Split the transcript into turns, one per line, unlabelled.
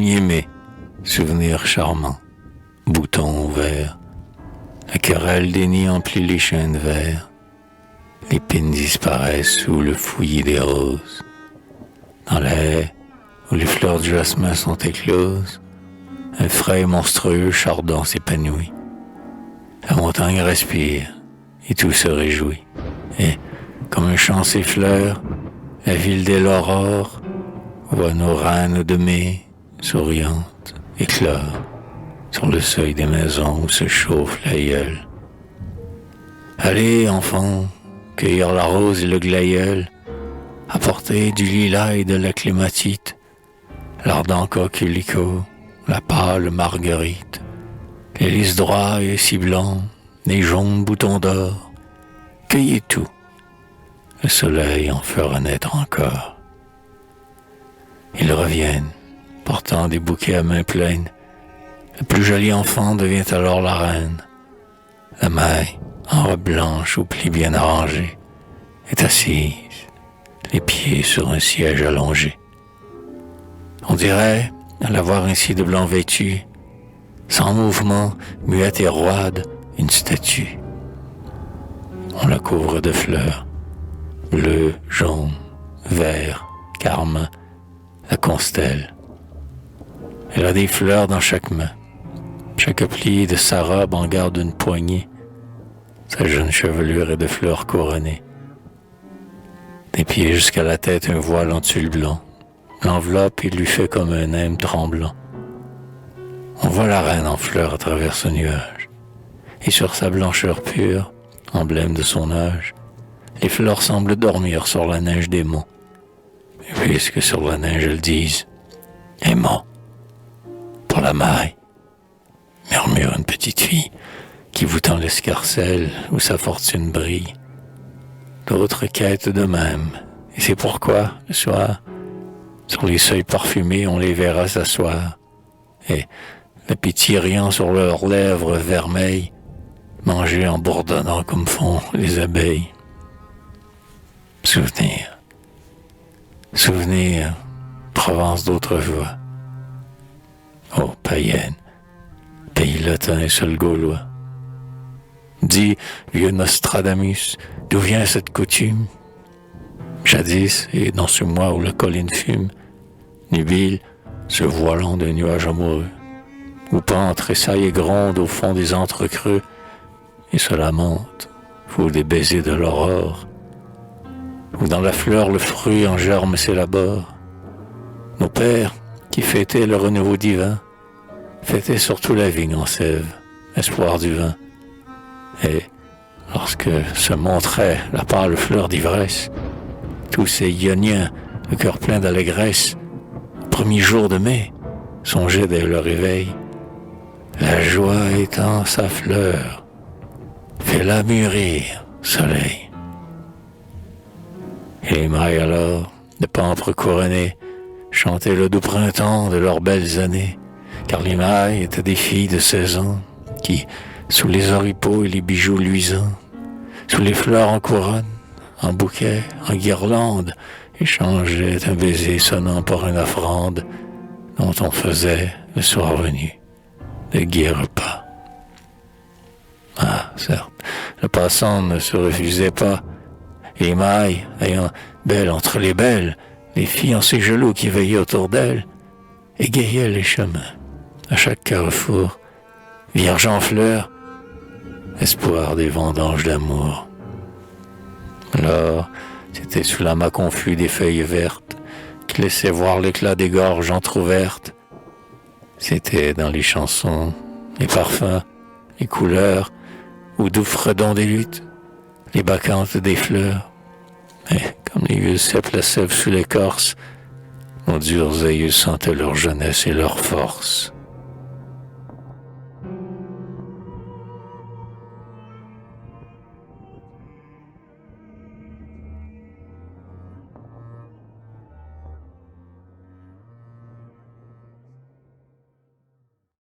1er mai, souvenir charmant, bouton ouvert. La querelle des nids emplit les chênes verts. Les pines disparaissent sous le fouillis des roses. Dans la haie, où les fleurs de jasmin sont écloses, un frais monstrueux chardon s'épanouit. La montagne respire, et tout se réjouit. Et, comme un chant s'effleure, la ville dès l'aurore voit nos reines de mai, souriantes, éclore, sur le seuil des maisons où se chauffe la gueule. Allez, enfants, cueillir la rose et le glaïeul, apporter du lilas et de la clématite, l'ardent coquelicot, la pâle marguerite, les lys droits et si blancs, les jaunes boutons d'or. Cueillez tout, le soleil en fera naître encore. Ils reviennent, portant des bouquets à mains pleines. Le plus joli enfant devient alors la reine. La mère, en robe blanche aux plis bien arrangés, est assise, les pieds sur un siège allongé. On dirait, à la voir ainsi de blanc vêtue, sans mouvement, muette et roide, une statue. On la couvre de fleurs, bleu, jaune, vert, carmin, la constelle. Elle a des fleurs dans chaque main. Chaque pli de sa robe en garde une poignée. Sa jeune chevelure est de fleurs couronnées. Des pieds jusqu'à la tête, un voile en tulle blanc. L'enveloppe, il lui fait comme un hème tremblant. On voit la reine en fleurs à travers ce nuage. Et sur sa blancheur pure, emblème de son âge, les fleurs semblent dormir sur la neige des monts. Et puisque sur la neige elles disent « Aimant » pour la maille, murmure une petite fille qui vous tend l'escarcelle où sa fortune brille. D'autres quêtent de même, et c'est pourquoi, le soir, sur les seuils parfumés, on les verra s'asseoir, et, la pitié riant sur leurs lèvres vermeilles, manger en bourdonnant comme font les abeilles. Souvenir, souvenir, Provence d'autrefois. Oh, païenne, pays latin et seul gaulois. Dis, vieux Nostradamus, d'où vient cette coutume? Jadis, et dans ce mois où la colline fume, nubile, se voilant d'un nuage amoureux, où pan tressaille et gronde au fond des entrecreux, et se lamente, fout des baisers de l'aurore, où dans la fleur le fruit en germe s'élabore. Nos pères, qui fêtaient le renouveau divin, fêtaient surtout la vigne en sève, espoir du vin. Et, lorsque se montrait la pâle fleur d'ivresse, tous ces ioniens, le cœur plein d'allégresse, au premier jour de mai, songeaient dès le réveil, la joie étend sa fleur, fais-la mûrir, soleil. Et les mailles alors, de pampres couronnés, chantaient le doux printemps de leurs belles années, car les mailles étaient des filles de 16 ans, qui, sous les oripeaux et les bijoux luisants, sous les fleurs en couronne, en bouquet, en guirlande, échangeaient un baiser sonnant pour une offrande dont on faisait, le soir venu, de gais repas. Ah, certes, le passant ne se refusait pas. Les mailles, ayant belle entre les belles, les filles en ses genoux qui veillaient autour d'elles, égayaient les chemins, à chaque carrefour, vierge en fleurs, espoir des vendanges d'amour. Alors, c'était sous l'amas confus des feuilles vertes qui laissaient voir l'éclat des gorges entr'ouvertes. C'était dans les chansons, les parfums, les couleurs, ou doux fredons des luttes, les bacchantes des fleurs. Mais comme les vieux cèpes la sève sous l'écorce, nos durs aïeux sentaient leur jeunesse et leur force.